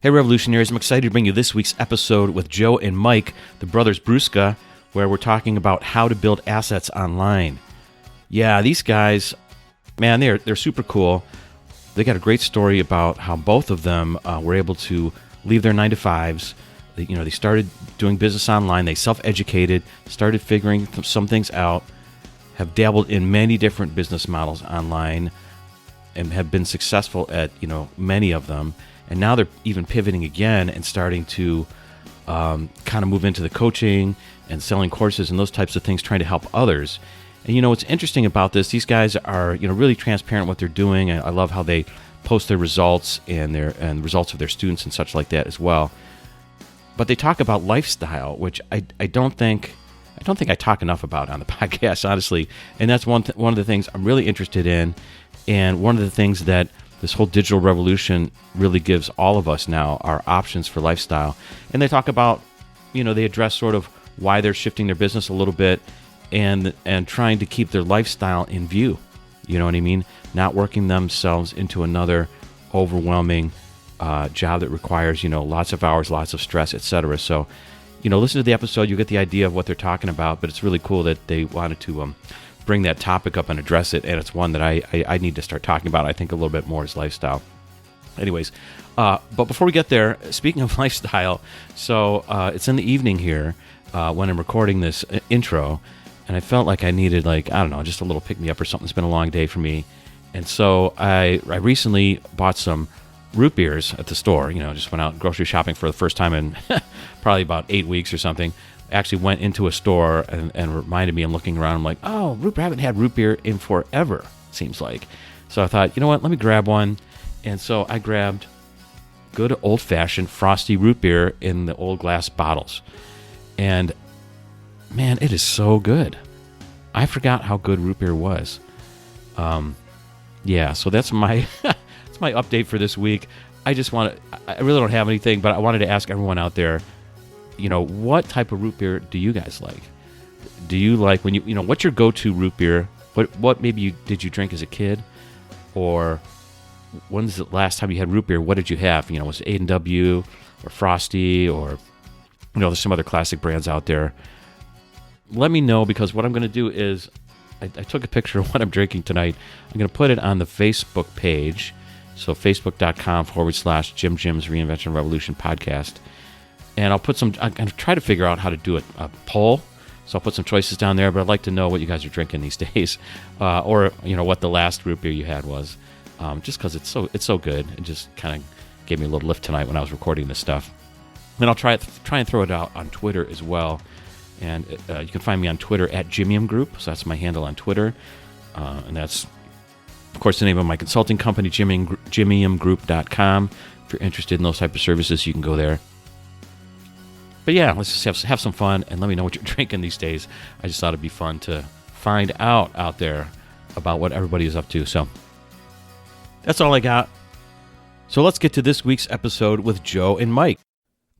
Hey Revolutionaries, I'm excited to bring you this week's episode with Joe and Mike, the brothers Brusca, where we're talking about how to build assets online. Yeah, these guys, man, they're super cool. They got a great story about how both of them were able to leave their 9-to-5s. They started doing business online. They self-educated, started figuring some things out, have dabbled in many different business models online, and have been successful at many of them. And now they're even pivoting again and starting to kind of move into the coaching and selling courses and those types of things, trying to help others. And what's interesting about this, these guys are really transparent what they're doing. I love how they post their results and results of their students and such like that as well. But they talk about lifestyle, which I don't think I talk enough about on the podcast, honestly. And that's one of the things I'm really interested in, and one of the things that this whole digital revolution really gives all of us now are options for lifestyle. And they talk about, they address sort of why they're shifting their business a little bit and trying to keep their lifestyle in view. You know what I mean? Not working themselves into another overwhelming job that requires, lots of hours, lots of stress, etc. So, listen to the episode. You get the idea of what they're talking about, but it's really cool that they wanted to bring that topic up and address it, and it's one that I need to start talking about, I think, a little bit more as lifestyle. Anyways, but before we get there, speaking of lifestyle, so it's in the evening here when I'm recording this intro, and I felt like I needed, just a little pick-me-up or something. It's been a long day for me, and so I recently bought some root beers at the store. Just went out grocery shopping for the first time in probably about 8 weeks or something. Actually went into a store and reminded me, I'm looking around, I'm like, oh, I haven't had root beer in forever, seems like. So I thought, you know what, let me grab one. And so I grabbed good old-fashioned frosty root beer in the old glass bottles. And man, it is so good. I forgot how good root beer was. So that's my that's my update for this week. I really don't have anything, but I wanted to ask everyone out there, what type of root beer do you guys like? Do you like when what's your go-to root beer? What maybe did you drink as a kid? Or when's the last time you had root beer? What did you have? Was it A&W or Frosty, or there's some other classic brands out there. Let me know, because what I'm going to do is I took a picture of what I'm drinking tonight. I'm going to put it on the Facebook page. So facebook.com/Jim Jim's Reinvention Revolution podcast. And I'm going to try to figure out how to do a poll. So I'll put some choices down there, but I'd like to know what you guys are drinking these days. Or what the last root beer you had was. Just because it's so good. It just kind of gave me a little lift tonight when I was recording this stuff. And I'll try and throw it out on Twitter as well. And you can find me on Twitter at Jimium Group. So that's my handle on Twitter. And that's, of course, the name of my consulting company, JimiumGroup.com. If you're interested in those type of services, you can go there. But yeah, let's just have some fun, and let me know what you're drinking these days. I just thought it'd be fun to find out there about what everybody is up to. So that's all I got. So let's get to this week's episode with Joe and Mike.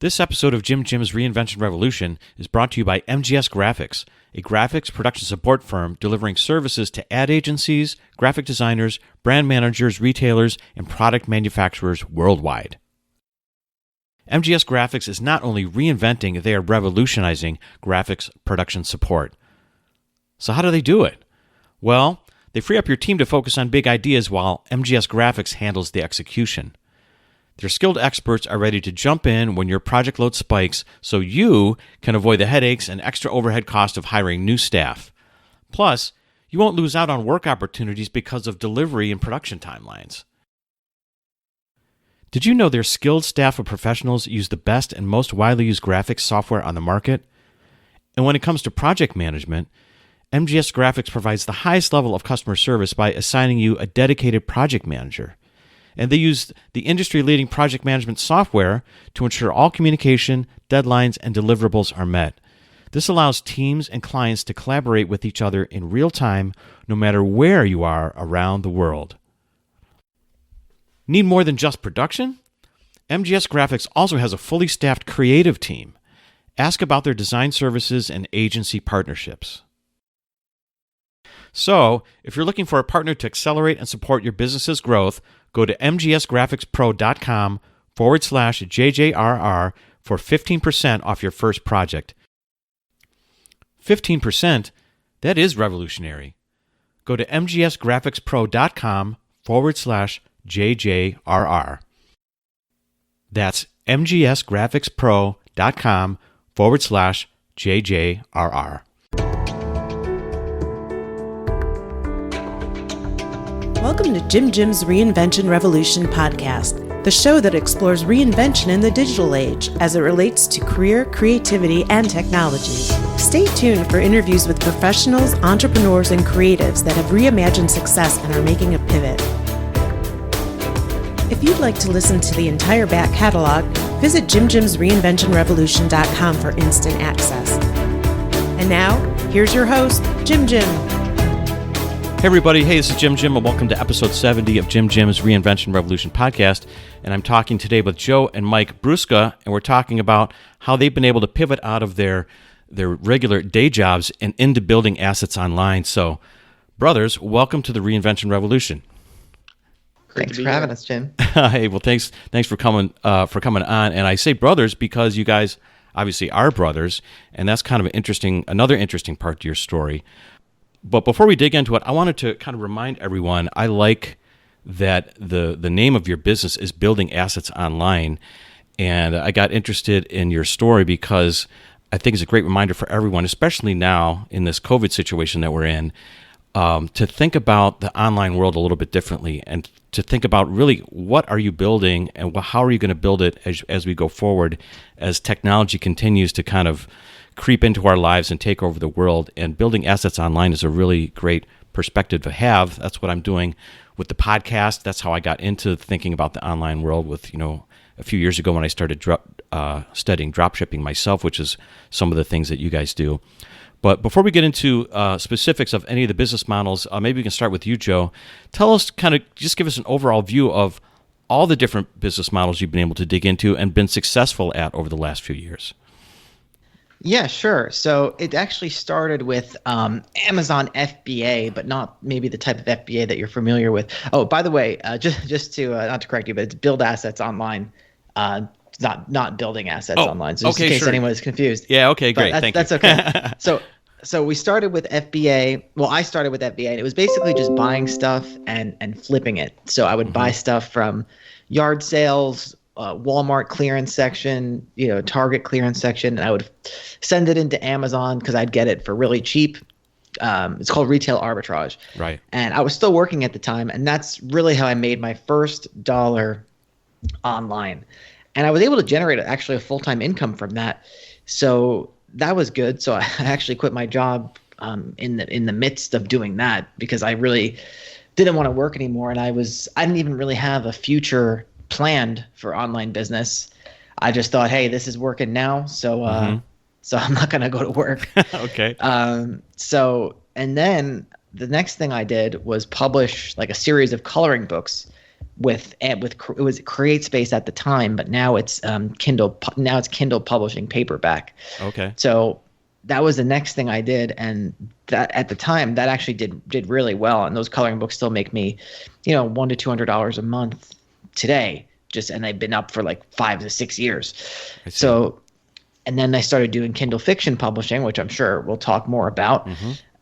This episode of Jim's Reinvention Revolution is brought to you by MGS Graphics, a graphics production support firm delivering services to ad agencies, graphic designers, brand managers, retailers, and product manufacturers worldwide. MGS Graphics is not only reinventing, they are revolutionizing graphics production support. So how do they do it? Well, they free up your team to focus on big ideas while MGS Graphics handles the execution. Their skilled experts are ready to jump in when your project load spikes, so you can avoid the headaches and extra overhead cost of hiring new staff. Plus, you won't lose out on work opportunities because of delivery and production timelines. Did you know their skilled staff of professionals use the best and most widely used graphics software on the market? And when it comes to project management, MGS Graphics provides the highest level of customer service by assigning you a dedicated project manager. And they use the industry-leading project management software to ensure all communication, deadlines, and deliverables are met. This allows teams and clients to collaborate with each other in real time, no matter where you are around the world. Need more than just production? MGS Graphics also has a fully staffed creative team. Ask about their design services and agency partnerships. So, if you're looking for a partner to accelerate and support your business's growth, go to mgsgraphicspro.com mgsgraphics.com/JJRR for 15% off your first project. 15%? That is revolutionary. Go to mgsgraphicspro.com/JJRR. That's mgsgraphicspro.com/JJRR. Welcome to Jim's Reinvention Revolution podcast, the show that explores reinvention in the digital age as it relates to career, creativity, and technology. Stay tuned for interviews with professionals, entrepreneurs, and creatives that have reimagined success and are making a pivot. If you'd like to listen to the entire back catalog, visit jimreinventionrevolution.com for instant access. And now, here's your host, Jim. Hey everybody, this is Jim, and welcome to episode 70 of Jim's Reinvention Revolution podcast. And I'm talking today with Joe and Mike Brusca, and we're talking about how they've been able to pivot out of their regular day jobs and into building assets online. So, brothers, welcome to the Reinvention Revolution. Thanks for having us, Jim. Hey, well, thanks for coming on. And I say brothers because you guys obviously are brothers, and that's kind of another interesting part to your story. But before we dig into it, I wanted to kind of remind everyone, I like that the name of your business is Building Assets Online. And I got interested in your story because I think it's a great reminder for everyone, especially now in this COVID situation that we're in, to think about the online world a little bit differently and to think about really what are you building and how are you going to build it as we go forward, as technology continues to kind of creep into our lives and take over the world. And building assets online is a really great perspective to have. That's what I'm doing with the podcast. That's how I got into thinking about the online world with, a few years ago when I started studying dropshipping myself, which is some of the things that you guys do. But before we get into specifics of any of the business models, maybe we can start with you, Joe. Tell us, just give us an overall view of all the different business models you've been able to dig into and been successful at over the last few years. Yeah, sure. So it actually started with Amazon FBA, but not maybe the type of FBA that you're familiar with. Oh, by the way, just to not to correct you, but it's build assets online, not building assets online. So just in case anyone is confused. Yeah. Okay. Great. That's okay. So we started with FBA. Well, I started with FBA, and it was basically just buying stuff and flipping it. So I would buy stuff from yard sales, Walmart clearance section, Target clearance section, and I would send it into Amazon because I'd get it for really cheap. It's called retail arbitrage. Right. And I was still working at the time, and that's really how I made my first dollar online. And I was able to generate actually a full-time income from that. So that was good. So I actually quit my job in the midst of doing that because I really didn't want to work anymore, and I didn't even really have a future planned for online business. I just thought, hey, this is working now, so so I'm not going to go to work. Okay. And then the next thing I did was publish like a series of coloring books with it was CreateSpace at the time, but now it's Kindle Publishing paperback. Okay. So that was the next thing I did, and that at the time that actually did really well, and those coloring books still make me, $100 to $200 a month today, and they've been up for like 5 to 6 years. So, and then I started doing Kindle fiction publishing, which I'm sure we'll talk more about.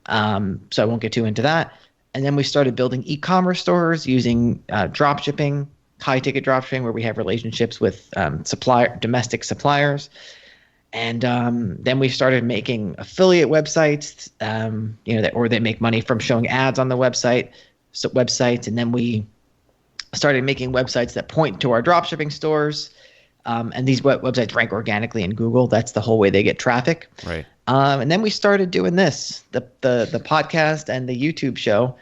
So I won't get too into that. And then we started building e-commerce stores using drop shipping, high ticket drop shipping, where we have relationships with domestic suppliers. And then we started making affiliate websites, or they make money from showing ads on the websites. And then we started making websites that point to our dropshipping stores, and these websites rank organically in Google. That's the whole way they get traffic. Right. And then we started doing the podcast and the YouTube show,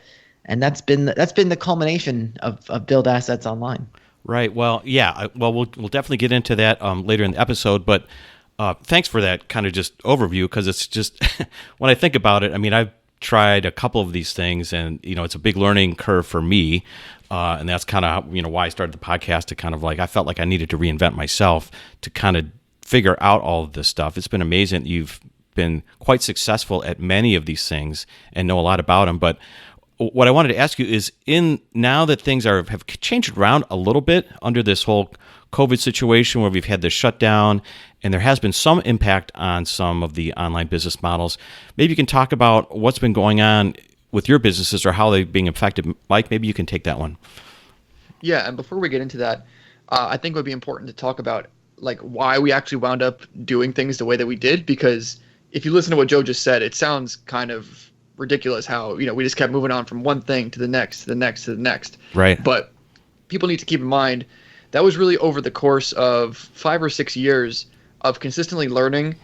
and that's been the culmination of Build Assets Online. Right. Well, yeah. Well, we'll definitely get into that later in the episode, but thanks for that kind of just overview, because it's just when I think about it, I mean, I've tried a couple of these things, and it's a big learning curve for me. And that's kind of why I started the podcast, to kind of I felt like I needed to reinvent myself to kind of figure out all of this stuff. It's been amazing. You've been quite successful at many of these things and know a lot about them. But what I wanted to ask you is, now that things have changed around a little bit under this whole COVID situation where we've had this shutdown, and there has been some impact on some of the online business models. Maybe you can talk about what's been going on with your businesses or how they're being affected. Mike, maybe you can take that one. Yeah, and before we get into that, I think it would be important to talk about like why we actually wound up doing things the way that we did, because if you listen to what Joe just said, it sounds kind of ridiculous how, we just kept moving on from one thing to the next, to the next, to the next. Right. But people need to keep in mind that was really over the course of 5 or 6 years of consistently learning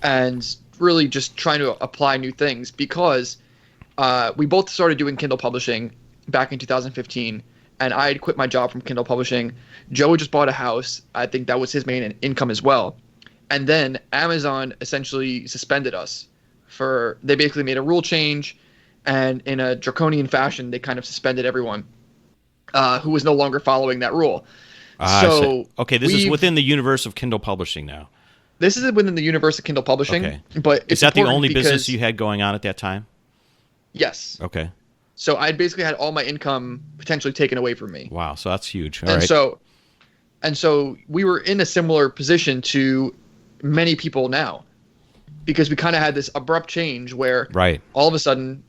and really just trying to apply new things, because we both started doing Kindle Publishing back in 2015, and I had quit my job from Kindle Publishing. Joe had just bought a house. I think that was his main income as well. And then Amazon essentially suspended us they basically made a rule change, and in a draconian fashion, they kind of suspended everyone who was no longer following that rule. Okay, this is within the universe of Kindle Publishing now. This is within the universe of Kindle Publishing. Okay. But is that the only business you had going on at that time? Yes. Okay. So I basically had all my income potentially taken away from me. Wow, so that's huge. And so we were in a similar position to many people now, because we kind of had this abrupt change where all of a sudden,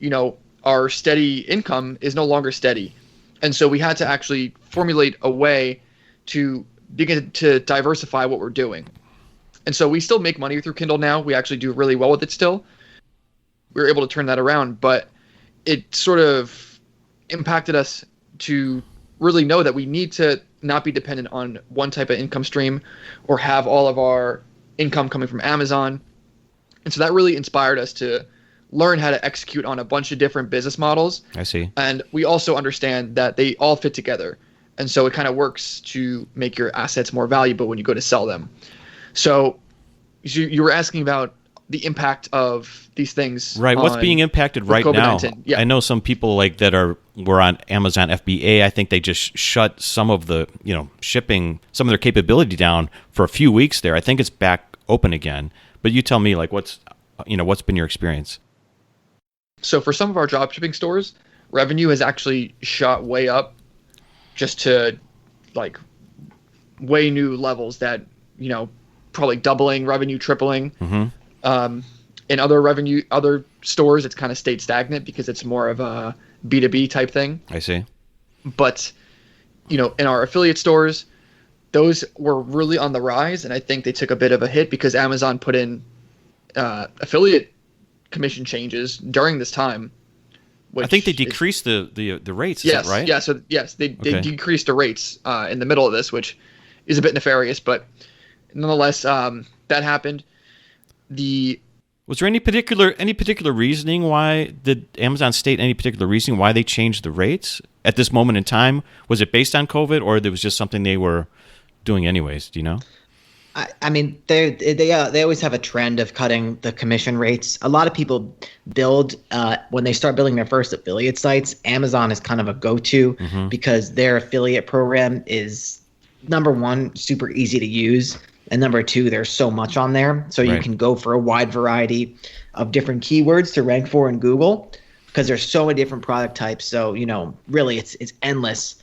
our steady income is no longer steady. And so we had to actually formulate a way to begin to diversify what we're doing. And so we still make money through Kindle now. We actually do really well with it still. We were able to turn that around, but it sort of impacted us to really know that we need to not be dependent on one type of income stream or have all of our income coming from Amazon. And so that really inspired us to learn how to execute on a bunch of different business models. I see. And we also understand that they all fit together. And so it kind of works to make your assets more valuable when you go to sell them. So you were asking about the impact of these things. Right. What's being impacted right now? Yeah. I know some people were on Amazon FBA. I think they just shut some of the, shipping, some of their capability down for a few weeks there. I think it's back open again. But you tell me, what's been your experience? So for some of our drop shipping stores, revenue has actually shot way up, just to way new levels that, probably doubling revenue, tripling. Mm-hmm. In other stores, it's kind of stayed stagnant because it's more of a B2B type thing. I see. But, in our affiliate stores, those were really on the rise, and I think they took a bit of a hit because Amazon put in affiliate commission changes during this time. I think they decreased the rates. Is that right? Yeah. So yes, they decreased the rates in the middle of this, which is a bit nefarious, but nonetheless, that happened. Was there any particular reasoning why did Amazon state any particular reasoning why they changed the rates at this moment in time? Was it based on COVID, or there was just something they were doing anyways? Do you know? I mean, they always have a trend of cutting the commission rates. A lot of people build when they start building their first affiliate sites. Amazon is kind of a go-to because their affiliate program is, number one, super easy to use, and number two, there's so much on there, so you can go for a wide variety of different keywords to rank for in Google because there's so many different product types. So really, it's endless.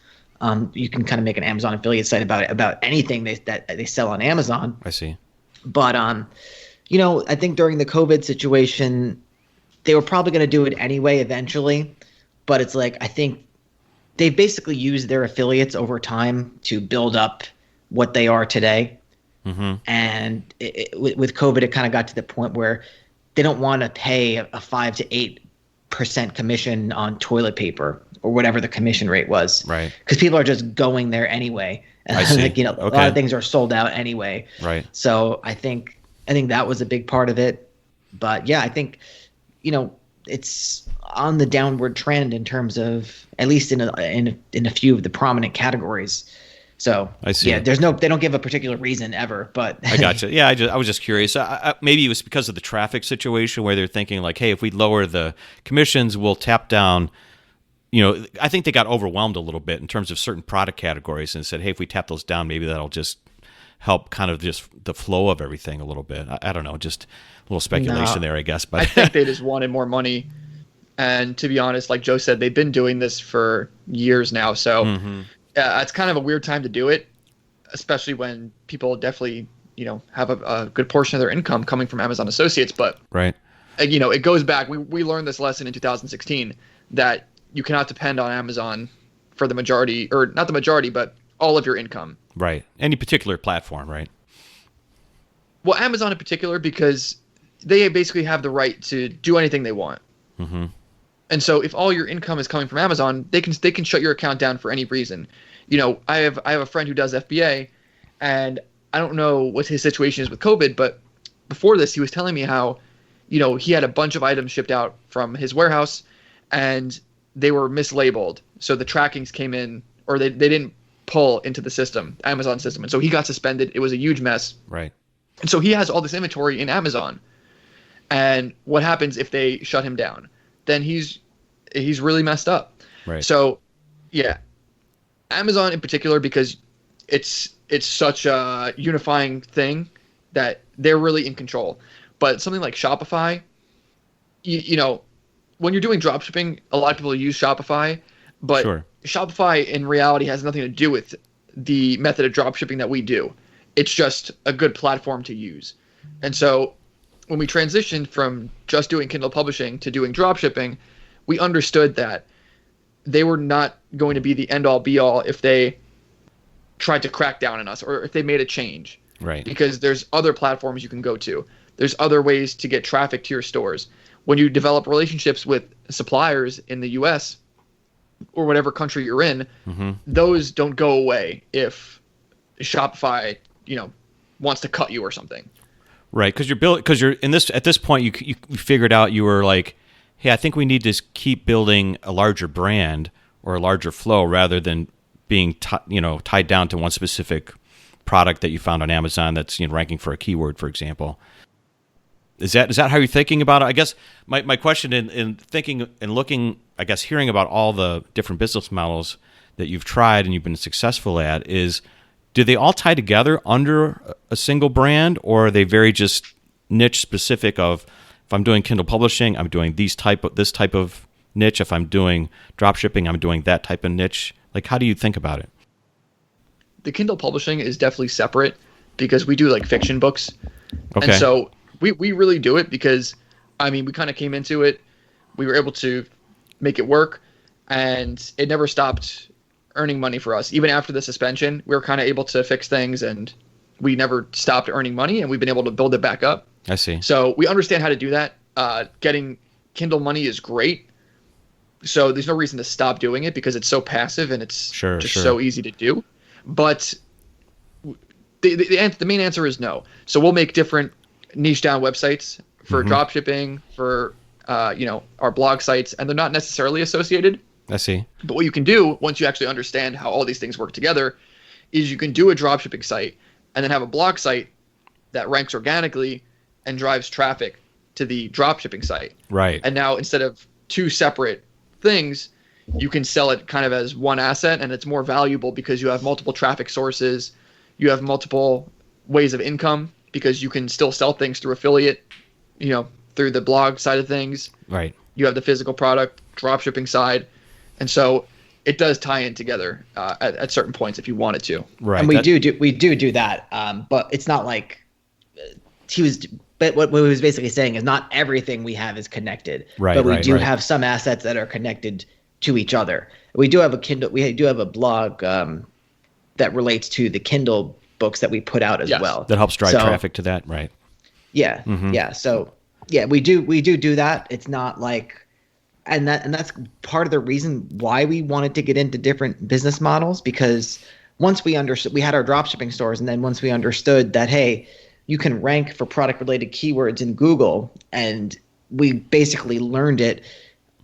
You can kind of make an Amazon affiliate site about anything that they sell on Amazon. I see. But I think during the COVID situation, they were probably going to do it anyway eventually. But it's I think they've basically used their affiliates over time to build up what they are today. Mm-hmm. And with COVID, it kind of got to the point where they don't want to pay a 5 to 8% commission on toilet paper or whatever the commission rate was. Right. Because people are just going there anyway. I see. A lot of things are sold out anyway. Right. So I think that was a big part of it. But yeah, I think, it's on the downward trend in terms of, at least in a few of the prominent categories. So I see. Yeah, they don't give a particular reason ever, but I gotcha. Yeah, I was just curious. Maybe it was because of the traffic situation where they're thinking hey, if we lower the commissions, we'll tap down. I think they got overwhelmed a little bit in terms of certain product categories and said, hey, if we tap those down, maybe that'll just help kind of just the flow of everything a little bit. I don't know, just a little speculation there, I guess. But I think they just wanted more money. And to be honest, like Joe said, they've been doing this for years now. So it's kind of a weird time to do it. especially when people definitely, have a good portion of their income coming from Amazon Associates. But right, it goes back. We learned this lesson in 2016 that you cannot depend on Amazon for the majority, or not the majority, but all of your income. Right. Any particular platform, right? Well, Amazon in particular, because they basically have the right to do anything they want. Mm-hmm. And so if all your income is coming from Amazon, they can shut your account down for any reason. I have a friend who does FBA, and I don't know what his situation is with COVID, but before this, he was telling me how, he had a bunch of items shipped out from his warehouse, and they were mislabeled. So the trackings came in, or they didn't pull into the system, Amazon system. And so he got suspended. It was a huge mess. Right. And so he has all this inventory in Amazon. And what happens if they shut him down? Then he's really messed up. Right. So, yeah, Amazon in particular, because it's such a unifying thing that they're really in control. But something like Shopify, when you're doing dropshipping, a lot of people use Shopify, but sure. Shopify in reality has nothing to do with the method of dropshipping that we do. It's just a good platform to use. And so when we transitioned from just doing Kindle Publishing to doing dropshipping, we understood that they were not going to be the end all be all if they tried to crack down on us or if they made a change. Right. Because there's other platforms you can go to. There's other ways to get traffic to your stores. When you develop relationships with suppliers in the US or whatever country you're in, mm-hmm. those don't go away if Shopify, wants to cut you or something. Right, because you're in this at this point you figured out, you were like, hey, I think we need to keep building a larger brand or a larger flow rather than being tied down to one specific product that you found on Amazon that's ranking for a keyword, for example. Is that how you're thinking about it? I guess my question in thinking and looking, I guess, hearing about all the different business models that you've tried and you've been successful at is, do they all tie together under a single brand, or are they very just niche specific of, if I'm doing Kindle Publishing, I'm doing this type of niche. If I'm doing dropshipping, I'm doing that type of niche. Like, how do you think about it? The Kindle Publishing is definitely separate because we do like fiction books. Okay. And so we really do it because, we kind of came into it. We were able to make it work, and it never stopped earning money for us. Even after the suspension, we were kind of able to fix things, and we never stopped earning money, and we've been able to build it back up. I see. So we understand how to do that. Getting Kindle money is great. So there's no reason to stop doing it because it's so passive and it's so easy to do. But the main answer is no. So we'll make different niche down websites for mm-hmm. dropshipping, for our blog sites, and they're not necessarily associated. I see. But what you can do once you actually understand how all these things work together is you can do a dropshipping site and then have a blog site that ranks organically and drives traffic to the dropshipping site. Right. And now instead of two separate things, you can sell it kind of as one asset, and it's more valuable because you have multiple traffic sources. You have multiple ways of income because you can still sell things through affiliate, through the blog side of things. Right. You have the physical product, dropshipping side. And so it does tie in together at certain points if you wanted to. Right. And we do that. But it's not like but what he was basically saying is not everything we have is connected. Right. But we do have some assets that are connected to each other. We do have a blog that relates to the Kindle books that we put out as well. That helps drive traffic to that. Right. Yeah. Mm-hmm. Yeah. So yeah, we do that. It's not like, and that's part of the reason why we wanted to get into different business models, because once we understood, we had our dropshipping stores, and then once we understood that, hey, you can rank for product related keywords in Google, and we basically learned it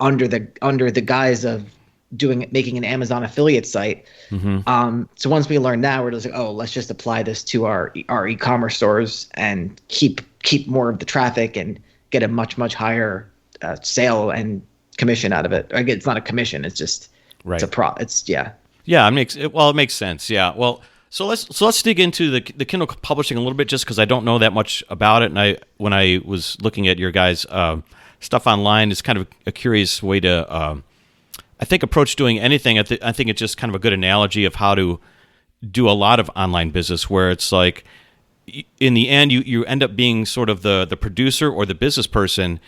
under the guise of making an Amazon affiliate site. Mm-hmm. So once we learned that, we're just like, oh, let's just apply this to our e-commerce stores and keep more of the traffic and get a much higher sale and commission out of it. Again, it's not a commission; it's just right. Yeah, it makes sense. Yeah. Well, so let's dig into the Kindle Publishing a little bit, just because I don't know that much about it, and when I was looking at your guys' stuff online, it's kind of a curious way to I think approach doing anything. I think it's just kind of a good analogy of how to do a lot of online business where it's like, in the end, you end up being sort of the producer or the business person,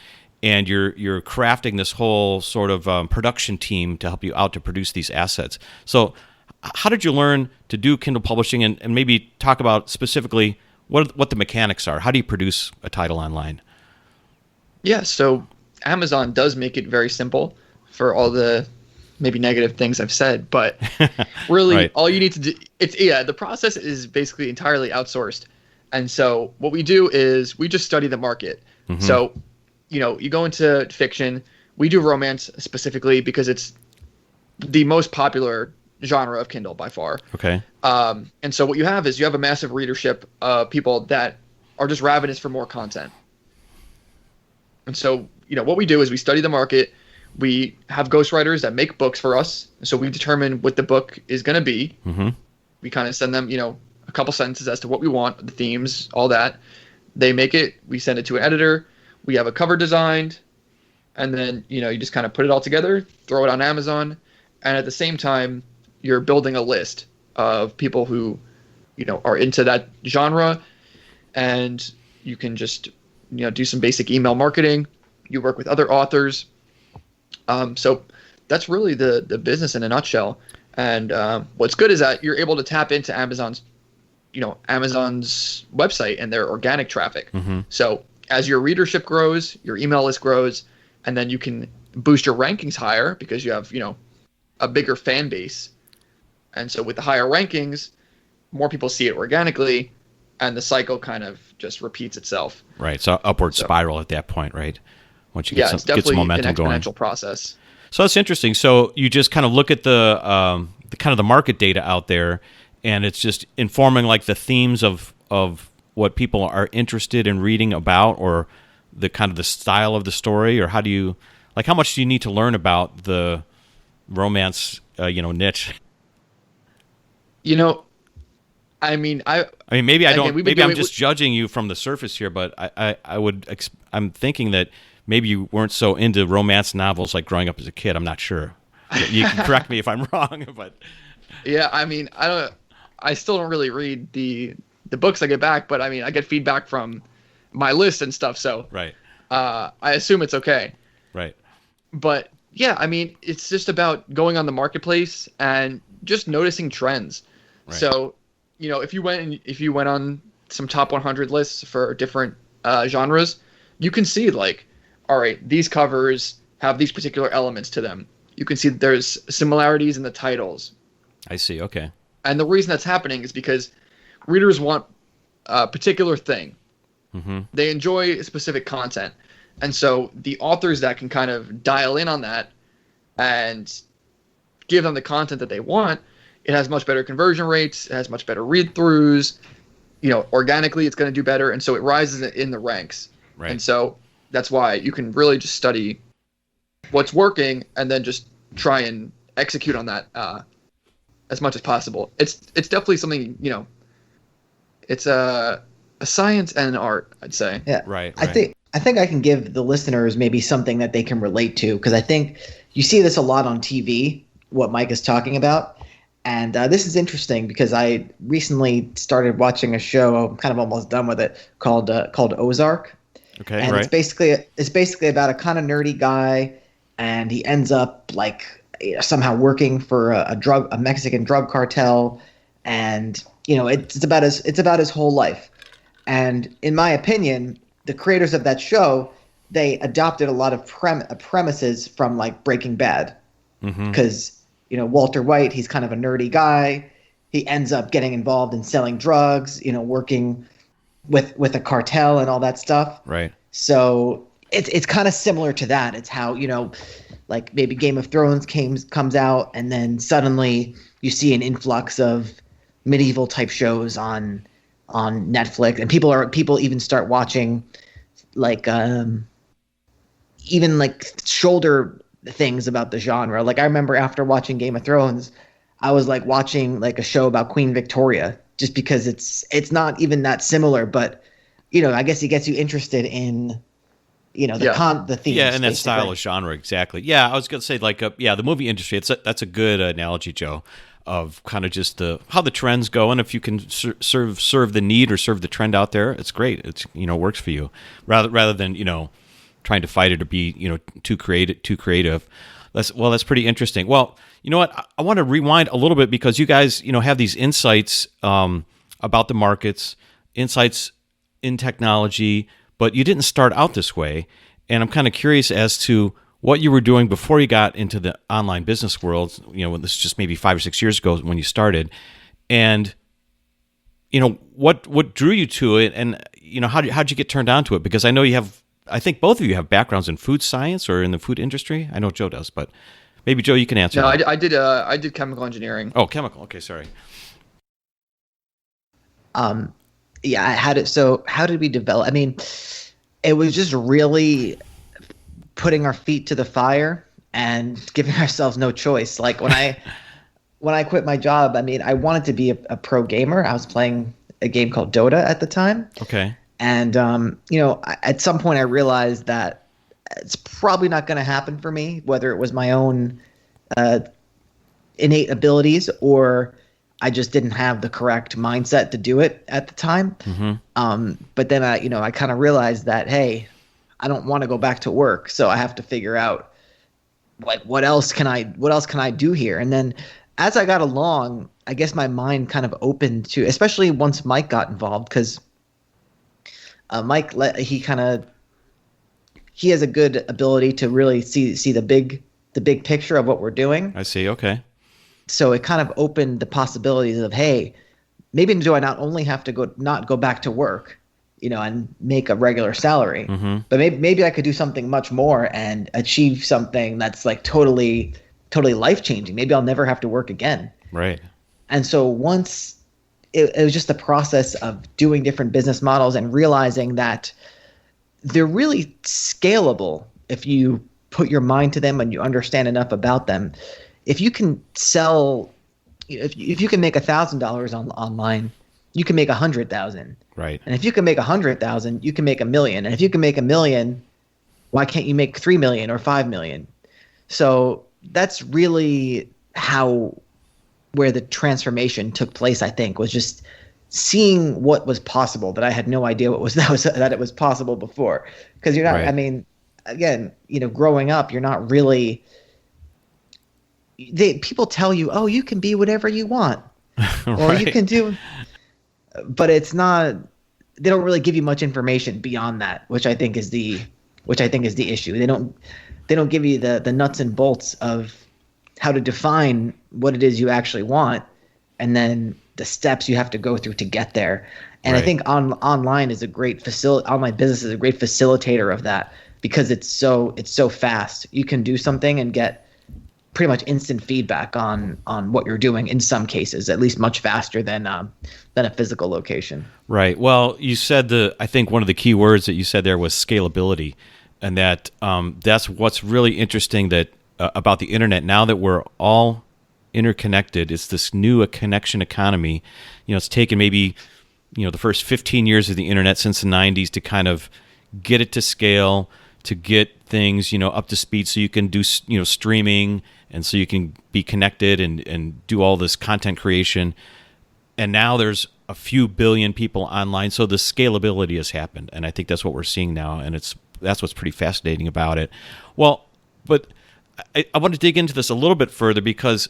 and you're crafting this whole sort of production team to help you out to produce these assets. So how did you learn to do Kindle publishing, and maybe talk about specifically what the mechanics are? How do you produce a title online? Yeah, so Amazon does make it very simple for all the maybe negative things I've said, but really right. all you need to do, the process is basically entirely outsourced. And so what we do is we just study the market. Mm-hmm. So, you go into fiction, we do romance specifically because it's the most popular genre of Kindle by far. Okay. And so what you have is you have a massive readership of people that are just ravenous for more content. And so, what we do is we study the market. We have ghostwriters that make books for us. So we determine what the book is going to be. Mm-hmm. We kind of send them, a couple sentences as to what we want, the themes, all that. They make it. We send it to an editor. We have a cover designed. And then, you just kind of put it all together, throw it on Amazon. And at the same time, you're building a list of people who, are into that genre. And you can just, do some basic email marketing. You work with other authors. So that's really the business in a nutshell. And what's good is that you're able to tap into Amazon's website and their organic traffic. Mm-hmm. So as your readership grows, your email list grows, and then you can boost your rankings higher because you have, a bigger fan base. And so with the higher rankings, more people see it organically, and the cycle kind of just repeats itself. Right. So upward spiral at that point, right? Once you get some momentum going. It's definitely an exponential process. So that's interesting. So you just kind of look at the kind of the market data out there, and it's just informing like the themes of what people are interested in reading about, or the kind of the style of the story, or how much do you need to learn about the romance niche? Maybe I don't. Maybe I'm just judging you from the surface here, but I'm thinking that maybe you weren't so into romance novels like growing up as a kid. I'm not sure. You can correct me if I'm wrong, but yeah, I still don't really read the books I get back, but I get feedback from my list and stuff. So right. I assume it's okay. Right. But yeah, it's just about going on the marketplace and just noticing trends. Right. So, if you went on some top 100 lists for different genres, you can see like, all right, these covers have these particular elements to them. You can see that there's similarities in the titles. I see. Okay. And the reason that's happening is because readers want a particular thing. Mm-hmm. They enjoy specific content. And so the authors that can kind of dial in on that and give them the content that they want, it has much better conversion rates. It has much better read-throughs. Organically, it's going to do better. And so it rises in the ranks. Right. And so that's why you can really just study what's working and then just try and execute on that as much as possible. It's definitely something, it's a science and an art, I'd say. Yeah. Right. I think I can give the listeners maybe something that they can relate to, because I think you see this a lot on TV, what Mike is talking about. And this is interesting because I recently started watching a show, I'm kind of almost done with it, called Ozark. Okay, and right. It's basically about a kind of nerdy guy, and he ends up like somehow working for a Mexican drug cartel, and it's about his whole life. And in my opinion, the creators of that show, they adopted a lot of premises from like Breaking Bad, because Walter White, he's kind of a nerdy guy. He ends up getting involved in selling drugs, working with a cartel and all that stuff. Right. So it's kind of similar to that. It's how, like maybe Game of Thrones comes out, and then suddenly you see an influx of medieval type shows on Netflix, and people even start watching like even like shoulder things about the genre. Like I remember after watching Game of Thrones, I was like watching like a show about Queen Victoria, just because it's not even that similar, but I guess it gets you interested in the themes. Yeah, and that style of genre, exactly. Yeah, I was going to say like the movie industry. That's a good analogy, Joe. of kind of just how the trends go, and if you can serve the need or serve the trend out there, it's great. It's works for you, rather than trying to fight it or be too creative. That's pretty interesting. Well, you know what? I want to rewind a little bit because you guys have these insights about the markets, insights in technology, but you didn't start out this way, and I'm kind of curious as to what you were doing before you got into the online business world, when this is just maybe 5 or 6 years ago when you started, and what drew you to it, and how'd you get turned on to it? Because I know I think both of you have backgrounds in food science or in the food industry. I know Joe does, but maybe Joe, you can answer. No, that. I did chemical engineering. Oh, chemical. Okay, sorry. Yeah, I had it. So how did we develop? I mean, it was just really putting our feet to the fire and giving ourselves no choice. Like when I quit my job, I mean, I wanted to be a pro gamer. I was playing a game called Dota at the time. Okay. And, at some point I realized that it's probably not going to happen for me, whether it was my own innate abilities or I just didn't have the correct mindset to do it at the time. Mm-hmm. But then I kind of realized that, hey, I don't want to go back to work, so I have to figure out like what else can I do here? And then as I got along, I guess my mind kind of opened to, especially once Mike got involved, because Mike he has a good ability to really see the big picture of what we're doing. I see. Okay. So it kind of opened the possibilities of, hey, maybe do I not only have to not go back to work, and make a regular salary, but maybe I could do something much more and achieve something that's like totally life changing. Maybe I'll never have to work again. Right. And so once it was just the process of doing different business models and realizing that they're really scalable if you put your mind to them and you understand enough about them. If you can sell, if you can make $1,000 online, you can make 100,000. Right. And if you can make 100,000, you can make $1 million. And if you can make $1 million, why can't you make 3 million or 5 million? So that's really where the transformation took place, I think, was just seeing what was possible that I had no idea that it was possible before. Because you're not, right. I mean, again, growing up, you're not really, people tell you, oh, you can be whatever you want, or right. you can do, but it's not, they don't really give you much information beyond that, which I think is the issue. They don't give you the nuts and bolts of how to define what it is you actually want, and then the steps you have to go through to get there. And right. I think online is a great online business is a great facilitator of that, because it's so fast. You can do something and get pretty much instant feedback on what you're doing, in some cases, at least much faster than a physical location. Right. Well, you said I think one of the key words that you said there was scalability, and that's what's really interesting about the internet now that we're all interconnected. It's this new connection economy. It's taken maybe the first 15 years of the internet since the 90s to kind of get it to scale, to get things up to speed, so you can do streaming, and so you can be connected and do all this content creation. And now there's a few billion people online, so the scalability has happened, and I think that's what we're seeing now, and that's what's pretty fascinating about it. Well, but I want to dig into this a little bit further, because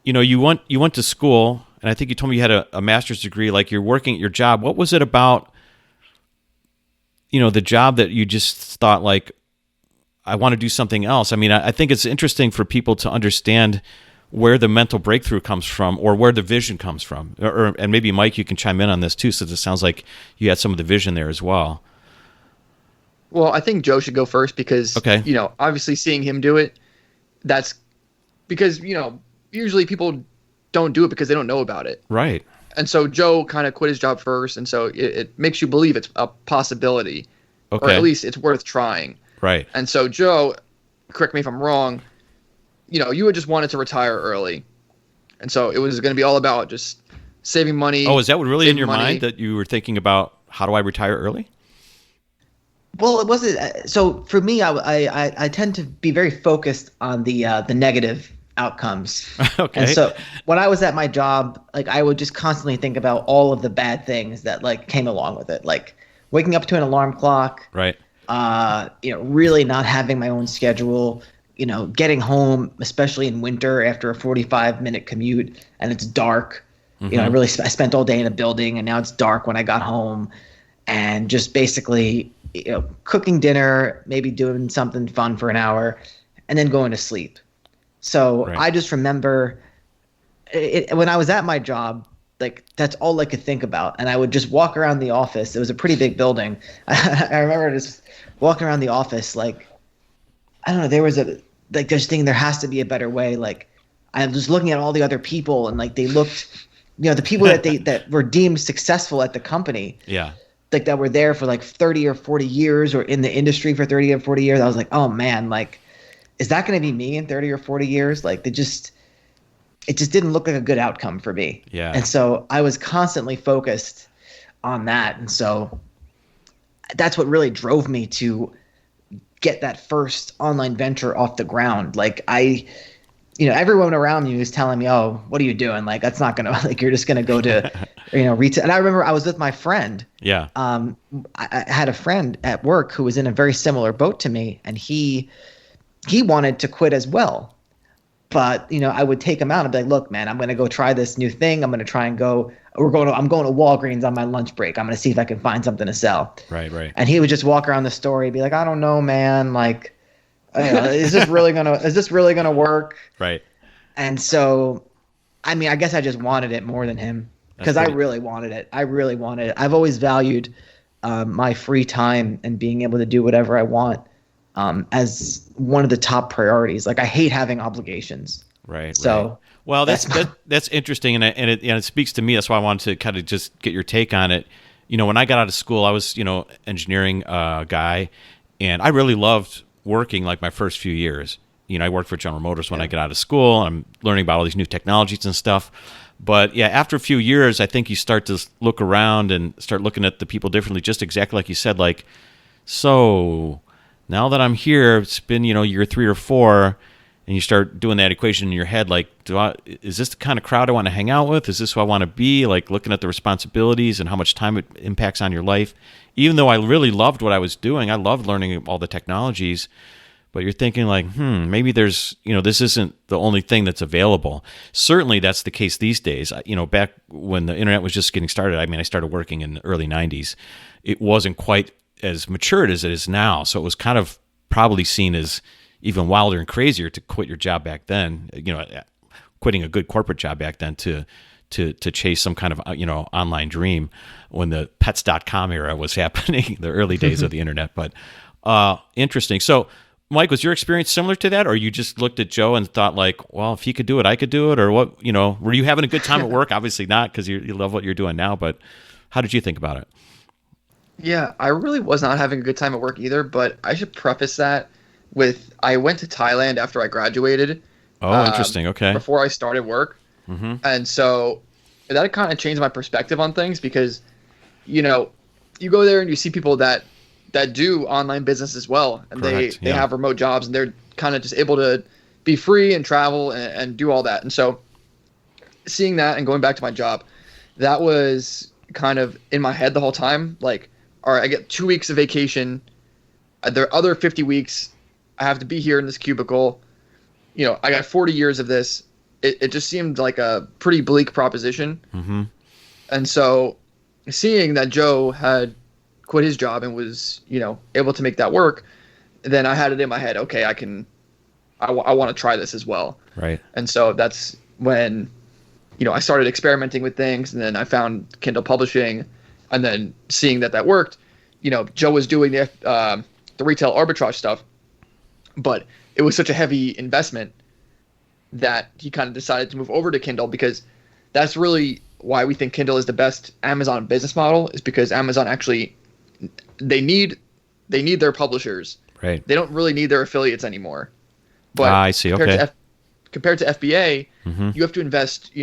you went to school, and I think you told me you had a master's degree. Like, you're working at your job. What was it about the job that you just thought, like, I want to do something else? I mean, I think it's interesting for people to understand where the mental breakthrough comes from, or where the vision comes from. And maybe, Mike, you can chime in on this too, since it sounds like you had some of the vision there as well. Well, I think Joe should go first, because, okay. Obviously seeing him do it, that's because, usually people don't do it because they don't know about it. Right. And so Joe kind of quit his job first, and so it makes you believe it's a possibility, okay. or at least it's worth trying. Right. And so Joe, correct me if I'm wrong, you had just wanted to retire early, and so it was going to be all about just saving money. Oh, is that what really in your mind, that you were thinking about, how do I retire early? Well, it wasn't. So for me, I tend to be very focused on the negative outcomes. Okay. And so when I was at my job, like I would just constantly think about all of the bad things that like came along with it, like waking up to an alarm clock, Right. Really not having my own schedule, getting home, especially in winter after a 45-minute commute and it's dark. Mm-hmm. I spent all day in a building and now it's dark when I got home, and just basically, cooking dinner, maybe doing something fun for an hour and then going to sleep. So Right. I just remember when I was at my job, like that's all I could think about. And I would just walk around the office. It was a pretty big building. I remember just walking around the office, like, I don't know, there was just thinking there has to be a better way. Like I was looking at all the other people and like they looked, the people that were deemed successful at the company. Yeah. Like that were there for like 30 or 40 years or in the industry for 30 or 40 years. I was like, oh man, like, is that going to be me in 30 or 40 years? Like it just didn't look like a good outcome for me. Yeah. And so I was constantly focused on that. And so that's what really drove me to get that first online venture off the ground. Like everyone around me was telling me, oh, what are you doing? Like, that's not going to, like, you're just going to go to, retail. And I remember I was with my friend. Yeah. I had a friend at work who was in a very similar boat to me, and he wanted to quit as well. But, I would take him out and be like, look, man, I'm going to go try this new thing. I'm going to try and I'm going to Walgreens on my lunch break. I'm going to see if I can find something to sell. Right. Right. And he would just walk around the store and be like, I don't know, man. Like, is this really gonna work? Right. And so, I mean, I guess I just wanted it more than him because I really wanted it. I've always valued my free time and being able to do whatever I want as one of the top priorities. Like I hate having obligations. Right. So, right. Well, that's interesting, and it speaks to me. That's why I wanted to kind of just get your take on it. When I got out of school, I was engineering guy, and I really loved working like my first few years. I worked for General Motors when I got out of school. I'm learning about all these new technologies and stuff. But yeah, after a few years, I think you start to look around and start looking at the people differently, just exactly like you said, like, so now that I'm here, it's been, year 3 or 4, and you start doing that equation in your head, like, is this the kind of crowd I want to hang out with? Is this who I want to be? Like looking at the responsibilities and how much time it impacts on your life. Even though I really loved what I was doing, I loved learning all the technologies, but you're thinking like, maybe there's, this isn't the only thing that's available. Certainly that's the case these days. Back when the internet was just getting started, I mean, I started working in the early 90s. It wasn't quite as matured as it is now. So it was kind of probably seen as even wilder and crazier to quit your job back then, quitting a good corporate job back then to chase some kind of, online dream when the pets.com era was happening, the early days of the internet. But interesting. So, Mike, was your experience similar to that, or you just looked at Joe and thought like, well, if he could do it, I could do it? Or what, were you having a good time at work? Obviously not, because you love what you're doing now, but how did you think about it? Yeah, I really was not having a good time at work either, but I should preface that with I went to Thailand after I graduated. Oh, interesting. Okay. Before I started work. Mm-hmm. And so that kind of changed my perspective on things because, you go there and you see people that do online business as well. And they have remote jobs and they're kind of just able to be free and travel and do all that. And so seeing that and going back to my job, that was kind of in my head the whole time. Like, all right, I get 2 weeks of vacation. There are other 50 weeks. I have to be here in this cubicle. I got 40 years of this. It just seemed like a pretty bleak proposition. Mm-hmm. And so seeing that Joe had quit his job and was, able to make that work, then I had it in my head, okay, I want to try this as well. Right. And so that's when, I started experimenting with things, and then I found Kindle Publishing, and then seeing that worked, Joe was doing the retail arbitrage stuff, but it was such a heavy investment that he kind of decided to move over to Kindle, because that's really why we think Kindle is the best Amazon business model, is because Amazon actually, they need their publishers. Right. They don't really need their affiliates anymore. But I see. Okay. Compared to FBA, mm-hmm. you have to invest,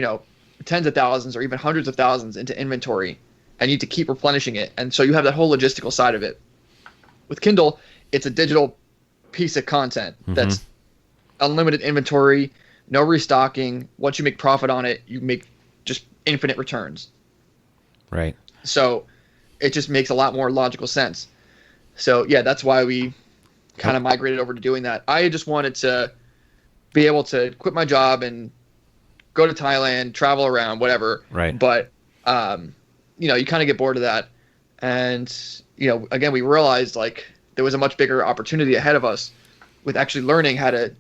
tens of thousands or even hundreds of thousands into inventory, and you need to keep replenishing it. And so you have that whole logistical side of it. With Kindle, it's a digital piece of content mm-hmm. that's unlimited inventory, no restocking. Once you make profit on it, you make just infinite returns. Right. So it just makes a lot more logical sense. So yeah, that's why we kind of migrated over to doing that. I just wanted to be able to quit my job and go to Thailand, travel around, whatever. Right. But, you kind of get bored of that. And, again, we realized like there was a much bigger opportunity ahead of us with actually learning how to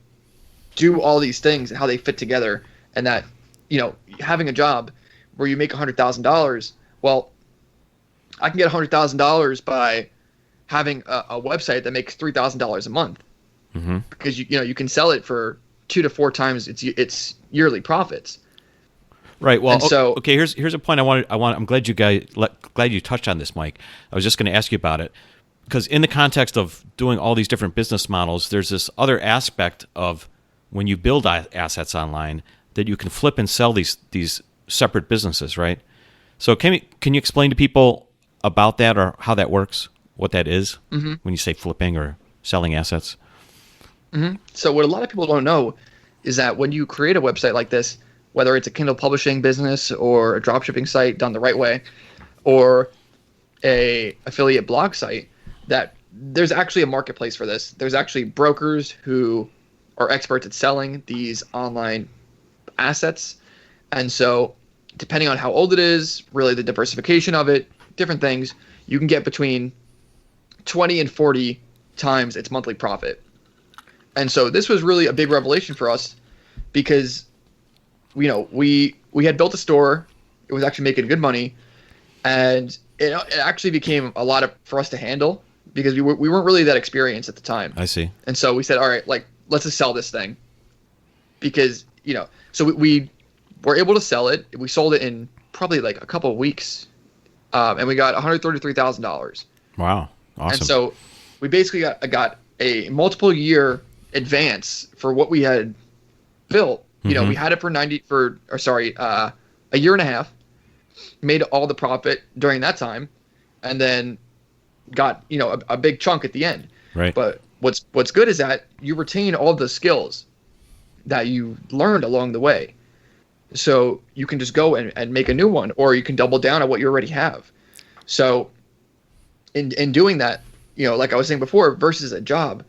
do all these things and how they fit together. And that, having a job where you make $100,000, well, I can get $100,000 by having a website that makes $3,000 a month, because you can sell it for 2 to 4 times its yearly profits. Right. Well, and so okay. Here's a point I'm glad you touched on this, Mike. I was just going to ask you about it because in the context of doing all these different business models, there's this other aspect of when you build assets online that you can flip and sell these separate businesses, right? So can you explain to people about that or how that works? What that is when you say flipping or selling assets? So what a lot of people don't know is that when you create a website like this, whether it's a Kindle Publishing business or a dropshipping site done the right way, or a affiliate blog site, that there's actually a marketplace for this. There's actually brokers who are experts at selling these online assets. And so depending on how old it is, really the diversification of it, different things, you can get between 20 and 40 times its monthly profit. And so this was really a big revelation for us because, we had built a store. It was actually making good money. And it actually became a lot for us to handle because we weren't really that experienced at the time. I see. And so we said, all right, let's just sell this thing because, so we were able to sell it. We sold it in probably like a couple of weeks. And we got $133,000. Wow. Awesome. And so we basically got a multiple year advance for what we had built. We had it for a year and a half, made all the profit during that time, and then got, a big chunk at the end. Right. But what's good is that you retain all the skills that you learned along the way. So you can just go and make a new one, or you can double down on what you already have. So in doing that, like I was saying before, versus a job,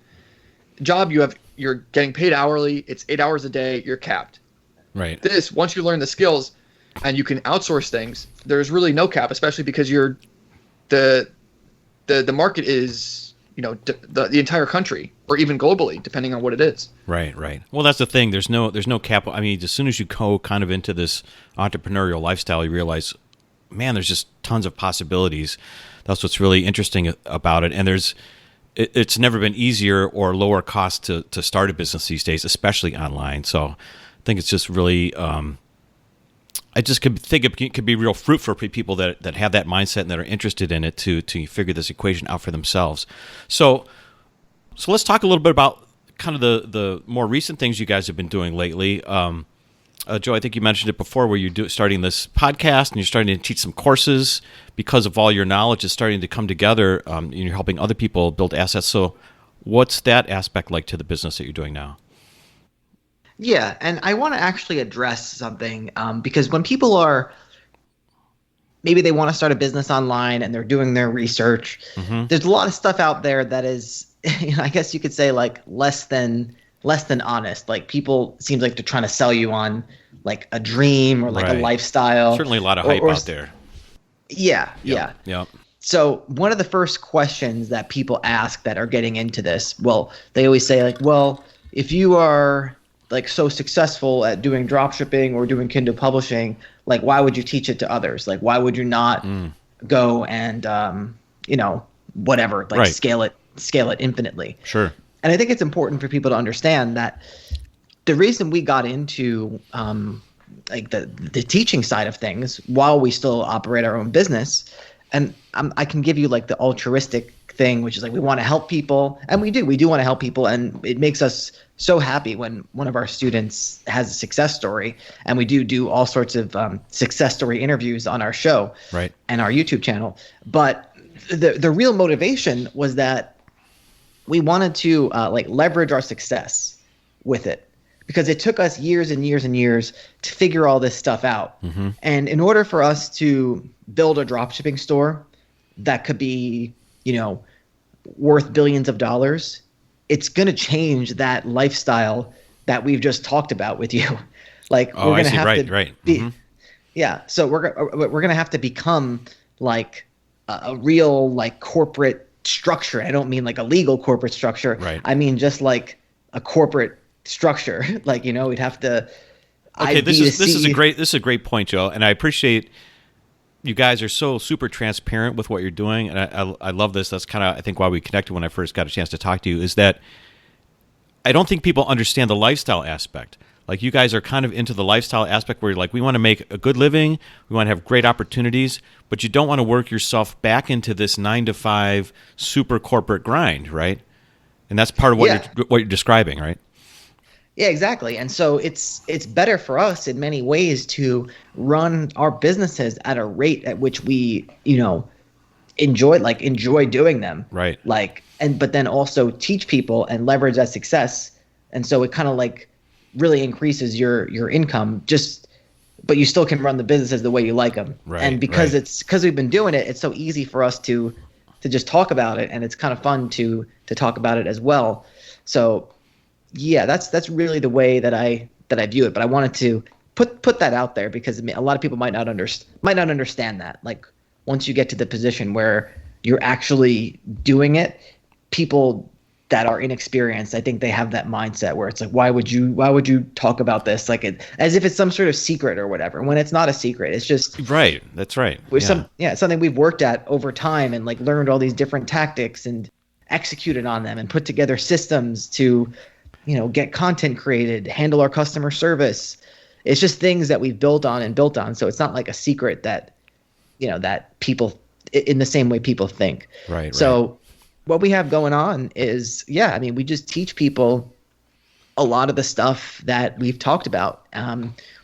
you're getting paid hourly. It's 8 hours a day. You're capped. Right. This, once you learn the skills and you can outsource things, there's really no cap, especially because the market is, the entire country or even globally, depending on what it is. Right. Well, that's the thing. There's no cap. I mean, as soon as you go kind of into this entrepreneurial lifestyle, you realize, man, there's just tons of possibilities. That's what's really interesting about it. And it's never been easier or lower cost to start a business these days, especially online. So I think it's just really, I just think it could be real fruit for people that have that mindset and that are interested in it to figure this equation out for themselves. So let's talk a little bit about kind of the more recent things you guys have been doing lately. Joe, I think you mentioned it before where you're starting this podcast and you're starting to teach some courses because of all your knowledge is starting to come together and you're helping other people build assets. So what's that aspect like to the business that you're doing now? Yeah, and I want to actually address something because when people maybe they want to start a business online and they're doing their research, there's a lot of stuff out there that is, I guess you could say like less than honest. Like people seems like they're trying to sell you on like a dream or like a lifestyle. Certainly a lot of hype out there. Yeah. So one of the first questions that people ask that are getting into this, well, they always say like, well, if you are like so successful at doing dropshipping or doing Kindle Publishing, like why would you teach it to others? Like why would you not go and whatever, like scale it infinitely? Sure. And I think it's important for people to understand that the reason we got into like the teaching side of things while we still operate our own business, and I can give you like the altruistic thing, which is like we want to help people, and we do want to help people, and it makes us so happy when one of our students has a success story, and we do all sorts of success story interviews on our show and our YouTube channel. But the real motivation was that we wanted to like leverage our success with it, because it took us years and years and years to figure all this stuff out. Mm-hmm. And in order for us to build a dropshipping store that could be, worth billions of dollars, it's going to change that lifestyle that we've just talked about with you. Like we're going to have to be, mm-hmm. Yeah. So we're going to have to become like a real like corporate structure. I don't mean like a legal corporate structure. Right. I mean just like a corporate structure. Like, we'd have to. Okay, this is a great point, Joe, and I appreciate you guys are so super transparent with what you're doing, and I love this. That's kind of I think why we connected when I first got a chance to talk to you. Is that I don't think people understand the lifestyle aspect. Like you guys are kind of into the lifestyle aspect where you're like, we want to make a good living, we want to have great opportunities, but you don't want to work yourself back into this 9-to-5 super corporate grind, right? And that's part of what you're describing, right? Yeah, exactly. And so it's better for us in many ways to run our businesses at a rate at which we, enjoy doing them. Right. But then also teach people and leverage that success. And so it kind of like really increases your income but you still can run the businesses the way you like them. Right. And because we've been doing it, it's so easy for us to just talk about it, and it's kind of fun to talk about it as well. So yeah, that's really the way that I view it. But I wanted to put that out there because a lot of people might not understand that. Like once you get to the position where you're actually doing it, people that are inexperienced, I think they have that mindset where it's like, why would you talk about this like as if it's some sort of secret or whatever, when it's not a secret. It's just right. That's right. Something we've worked at over time and like learned all these different tactics and executed on them and put together systems to get content created, handle our customer service. It's just things that we've built on. So it's not like a secret that, that people in the same way people think. Right. So what we have going on is, we just teach people a lot of the stuff that we've talked about.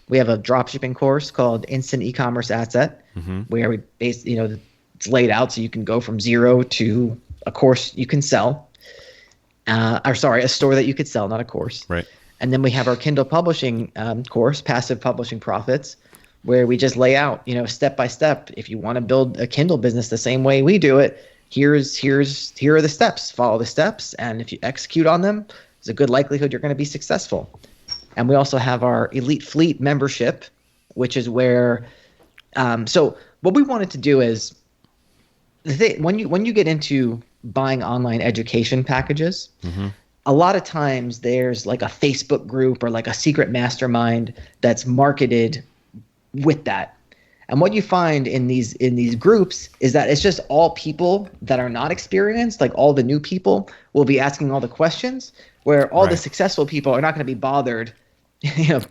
We have a dropshipping course called Instant E-commerce Asset, mm-hmm. where we it's laid out so you can go from zero to a course you can sell. A store that you could sell, not a course. Right. And then we have our Kindle Publishing course, Passive Publishing Profits, where we just lay out, step by step. If you want to build a Kindle business the same way we do it, here are the steps. Follow the steps, and if you execute on them, there's a good likelihood you're going to be successful. And we also have our Elite Fleet membership, which is where. So what we wanted to do is, when you get into buying online education packages, mm-hmm. a lot of times there's like a Facebook group or like a secret mastermind that's marketed with that. And what you find in these groups is that it's just all people that are not experienced. Like all the new people will be asking all the questions, where all the successful people are not going to be bothered,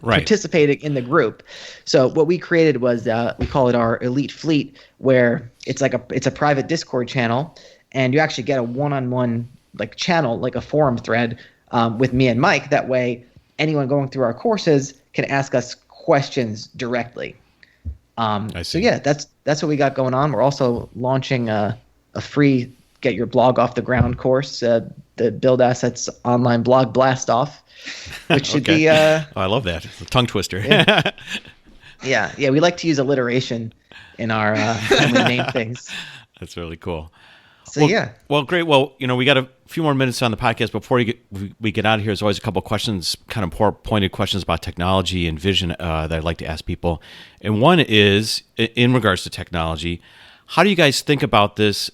participating in the group. So what we created was we call it our Elite Fleet, where it's a private Discord channel, and you actually get a one-on-one like channel, like a forum thread with me and Mike. That way, anyone going through our courses can ask us questions directly. I see. So yeah, that's what we got going on. We're also launching a free get your blog off the ground course, the Build Assets online blog blast off, which should be. I love that. It's a tongue twister. Yeah. We like to use alliteration in our when we name things. That's really cool. So Well, great. Well, we got a few more minutes on the podcast before we get out of here. There's always a couple of questions, kind of more pointed questions about technology and vision that I'd like to ask people. And one is, in regards to technology, how do you guys think about this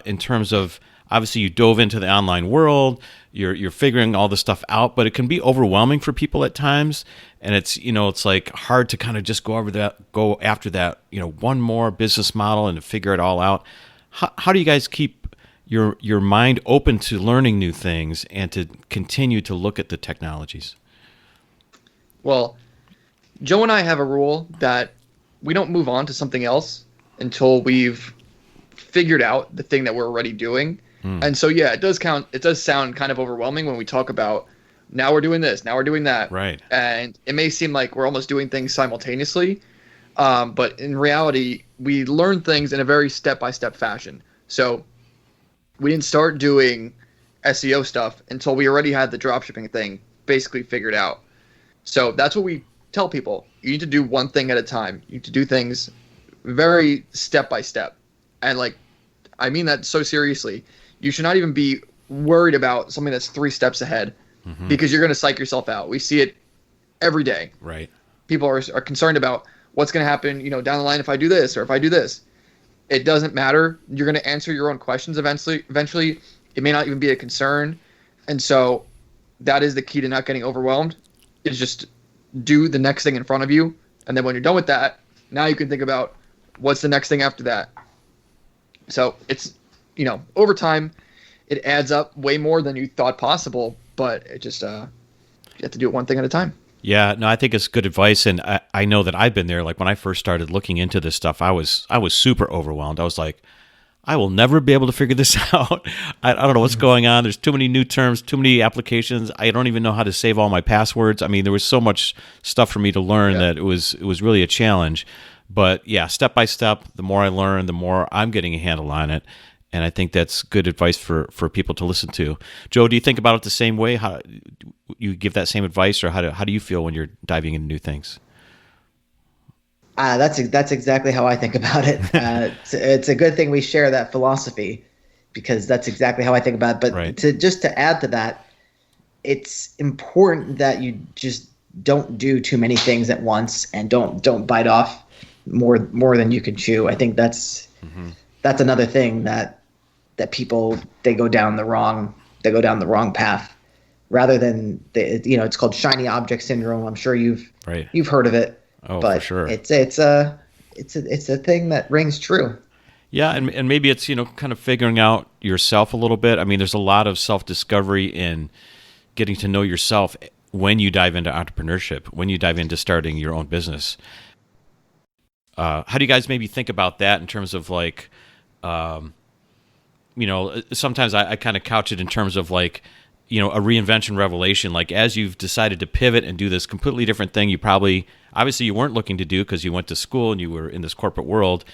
in terms of, obviously you dove into the online world, you're figuring all this stuff out, but it can be overwhelming for people at times. And it's, it's like hard to kind of just go after that, one more business model and to figure it all out. How do you guys keep your mind open to learning new things and to continue to look at the technologies? Well, Joe and I have a rule that we don't move on to something else until we've figured out the thing that we're already doing. And so, it does sound kind of overwhelming when we talk about now we're doing this, now we're doing that. Right. And it may seem like we're almost doing things simultaneously. But in reality, we learn things in a very step-by-step fashion. So we didn't start doing SEO stuff until we already had the dropshipping thing basically figured out. So that's what we tell people. You need to do one thing at a time. You need to do things very step by step. And like, I mean that so seriously. You should not even be worried about something that's 3 steps ahead, because you're going to psych yourself out. We see it every day. Right. People are concerned about what's going to happen, down the line if I do this or if I do this. It doesn't matter. You're going to answer your own questions eventually. It may not even be a concern. And so that is the key to not getting overwhelmed, is just do the next thing in front of you. And then when you're done with that, now you can think about what's the next thing after that. So it's, over time, it adds up way more than you thought possible, but it just, you have to do it one thing at a time. Yeah, no, I think it's good advice, and I know that I've been there. Like when I first started looking into this stuff, I was super overwhelmed. I was like, I will never be able to figure this out. I don't know what's going on. There's too many new terms, too many applications. I don't even know how to save all my passwords. I mean, there was so much stuff for me to learn that it was really a challenge. But yeah, step by step, the more I learn, the more I'm getting a handle on it. And I think that's good advice for people to listen to. Joe, do you think about it the same way? How you give that same advice, or how do you feel when you're diving into new things? That's exactly how I think about it. It's a good thing we share that philosophy, because that's exactly how I think about it. But to add to that, it's important that you just don't do too many things at once, and don't bite off more than you can chew. I think that's another thing that people, they go down the wrong path, rather than it's called shiny object syndrome. I'm sure you've heard of it. Oh, but for sure. It's a thing that rings true. Yeah, and maybe it's kind of figuring out yourself a little bit. I mean, there's a lot of self-discovery in getting to know yourself when you dive into entrepreneurship, when you dive into starting your own business. How do you guys maybe think about that in terms of like, sometimes I kind of couch it in terms of like, a reinvention revelation. Like as you've decided to pivot and do this completely different thing, obviously you weren't looking to do because you went to school and you were in this corporate world.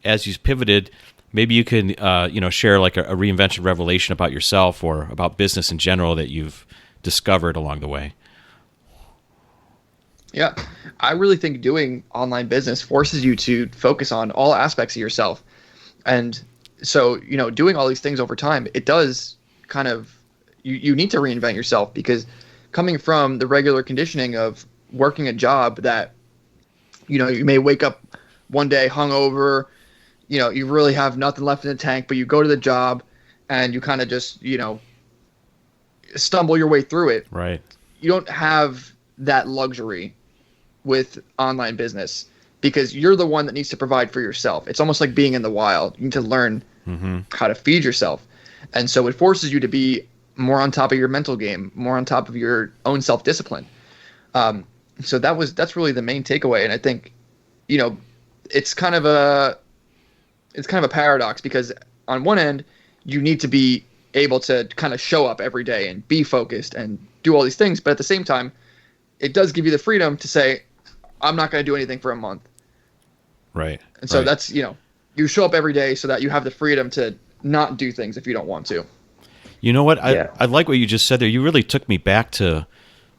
As you pivoted, maybe you can, share like a reinvention revelation about yourself or about business in general that you've discovered along the way. Yeah, I really think doing online business forces you to focus on all aspects of yourself. And so, doing all these things over time, it does kind of, you need to reinvent yourself, because coming from the regular conditioning of working a job that, you may wake up one day hungover, you really have nothing left in the tank, but you go to the job and you kind of just, stumble your way through it. Right. You don't have that luxury with online business, because you're the one that needs to provide for yourself. It's almost like being in the wild. You need to learn how to feed yourself. And so it forces you to be more on top of your mental game, more on top of your own self-discipline. So that's really the main takeaway. And I think, it's kind of a paradox, because on one end, you need to be able to kind of show up every day and be focused and do all these things. But at the same time, it does give you the freedom to say, I'm not going to do anything for a month. Right. And so that's, you show up every day so that you have the freedom to not do things if you don't want to. You know what? I like what you just said there. You really took me back to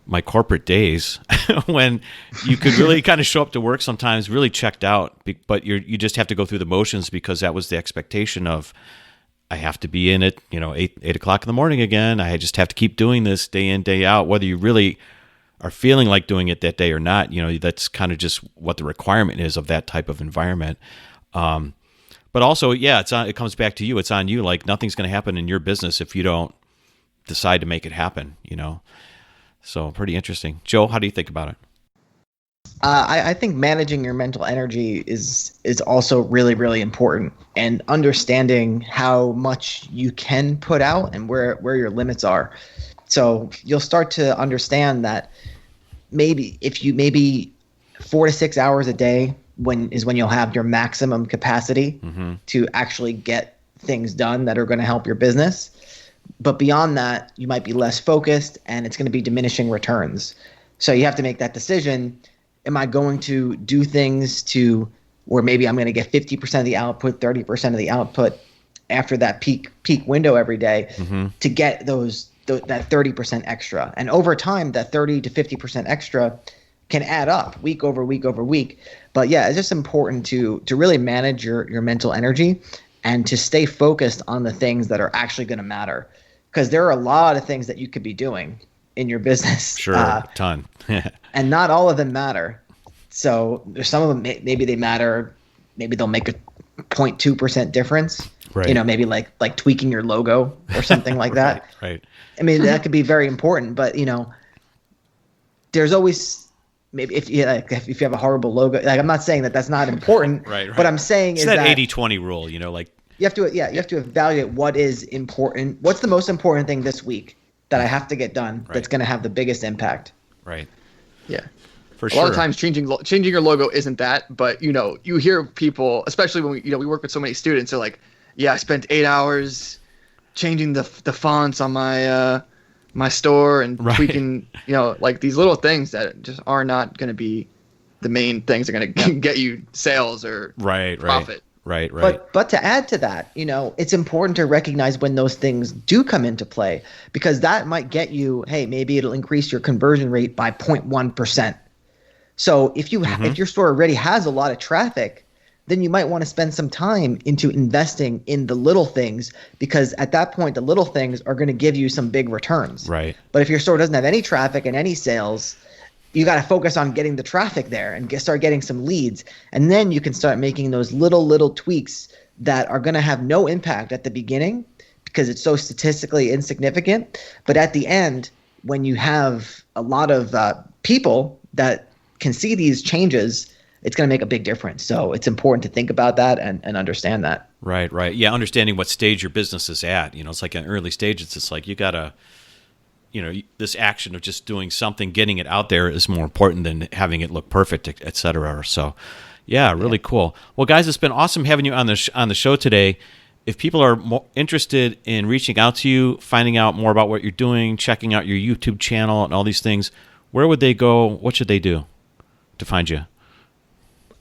my corporate days when you could really kind of show up to work sometimes really checked out, but you just have to go through the motions, because that was the expectation of, I have to be in it, 8 o'clock in the morning again. I just have to keep doing this day in, day out, whether you really are feeling like doing it that day or not. That's kind of just what the requirement is of that type of environment. But also, it comes back to you. It's on you. Like nothing's going to happen in your business if you don't decide to make it happen, So pretty interesting. Joe, how do you think about it? I think managing your mental energy is also really, really important, and understanding how much you can put out and where your limits are. So you'll start to understand that maybe 4 to 6 hours a day when you'll have your maximum capacity to actually get things done that are going to help your business. But beyond that, you might be less focused, and it's going to be diminishing returns. So you have to make that decision. Am I going to do things where maybe I'm going to get 50% of the output, 30% of the output after that peak window every day to get those that 30% extra. And over time, that 30 to 50% extra can add up week over week over week. But yeah, it's just important to really manage your mental energy and to stay focused on the things that are actually going to matter. Because there are a lot of things that you could be doing in your business. Sure, a ton. And not all of them matter. So there's some of them, maybe they matter, maybe they'll make a 0.2% difference. Right. You know, maybe like tweaking your logo or something like that. Right. I mean, that could be very important, but you know, there's always maybe if you have a horrible logo, like I'm not saying that that's not important. Right. What I'm saying it's is that that 80-20 rule, you know, like you have to evaluate what is important. What's the most important thing this week that I have to get done that's going to have the biggest impact? Right. Yeah. For a lot of times changing your logo isn't that, but you know, you hear people, especially when we work with so many students, they're like, yeah, I spent 8 hours changing the fonts on my store and tweaking, you know, like these little things that just are not going to be the main things that are going to get you sales or profit. Right. But to add to that, you know, it's important to recognize when those things do come into play, because that might get you, hey, maybe it'll increase your conversion rate by 0.1%. So if your store already has a lot of traffic, then you might want to spend some time into investing in the little things, because at that point, the little things are going to give you some big returns. Right. But if your store doesn't have any traffic and any sales, you got to focus on getting the traffic there and start getting some leads. And then you can start making those little tweaks that are going to have no impact at the beginning because it's so statistically insignificant. But at the end, when you have a lot of people that can see these changes, it's going to make a big difference. So it's important to think about that and understand that. Right. Yeah, understanding what stage your business is at. You know, it's like an early stage. It's just like you got to, you know, this action of just doing something, getting it out there is more important than having it look perfect, et cetera. So, yeah, really cool. Well, guys, it's been awesome having you on the show today. If people are more interested in reaching out to you, finding out more about what you're doing, checking out your YouTube channel and all these things, where would they go? What should they do to find you?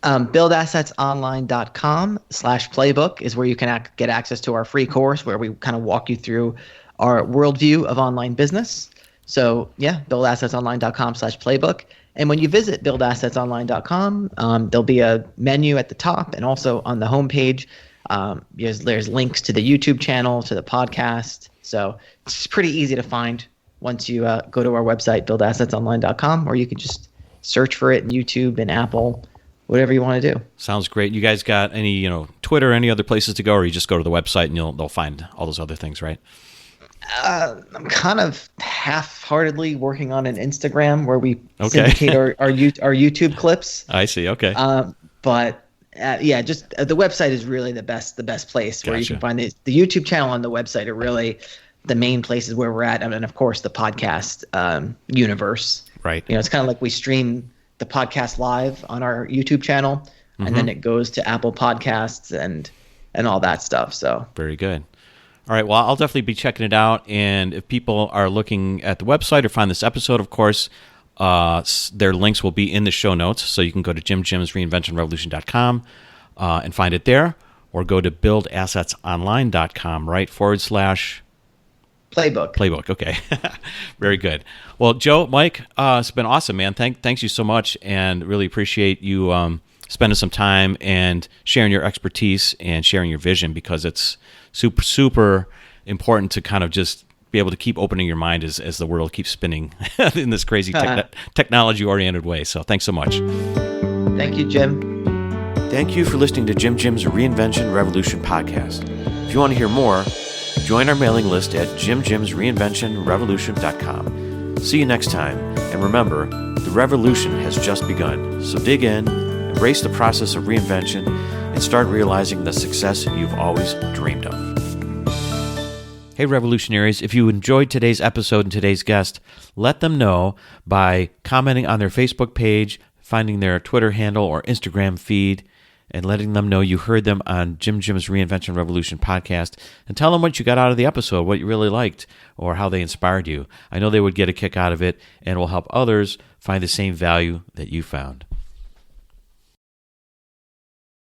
buildassetsonline.com/playbook is where you can get access to our free course where we kind of walk you through our worldview of online business. So yeah, buildassetsonline.com/playbook. And when you visit buildassetsonline.com, there'll be a menu at the top, and also on the homepage, there's links to the YouTube channel, to the podcast. So it's pretty easy to find once you go to our website, buildassetsonline.com, or you can just search for it in YouTube and Apple, whatever you want to do. Sounds great. You guys got any, Twitter, any other places to go, or you just go to the website and they'll find all those other things, right? I'm kind of half-heartedly working on an Instagram where we syndicate our YouTube clips. I see. Okay. But just the website is really the best place where you can find the YouTube channel and the website are really the main places where we're at, and of course the podcast universe. Right. It's kind of like we stream the podcast live on our YouTube channel, and then it goes to Apple Podcasts and all that stuff. So very good. All right. Well, I'll definitely be checking it out. And if people are looking at the website or find this episode, of course, their links will be in the show notes. So you can go to JimJimsReinventionRevolution.com and find it there, or go to buildassetsonline.com, right, /playbook. Playbook. Okay. Very good. Well, Joe, Mike, it's been awesome, man. Thanks you so much, and really appreciate you spending some time and sharing your expertise and sharing your vision, because it's super, super important to kind of just be able to keep opening your mind as the world keeps spinning in this crazy technology-oriented way. So thanks so much. Thank you, Jim. Thank you for listening to Jim's Reinvention Revolution podcast. If you want to hear more, join our mailing list at jimjimsreinventionrevolution.com. See you next time, and remember, the revolution has just begun. So dig in, embrace the process of reinvention, and start realizing the success you've always dreamed of. Hey revolutionaries, if you enjoyed today's episode and today's guest, let them know by commenting on their Facebook page, finding their Twitter handle or Instagram feed, and letting them know you heard them on Jim's Reinvention Revolution podcast, and tell them what you got out of the episode, what you really liked, or how they inspired you. I know they would get a kick out of it, and will help others find the same value that you found.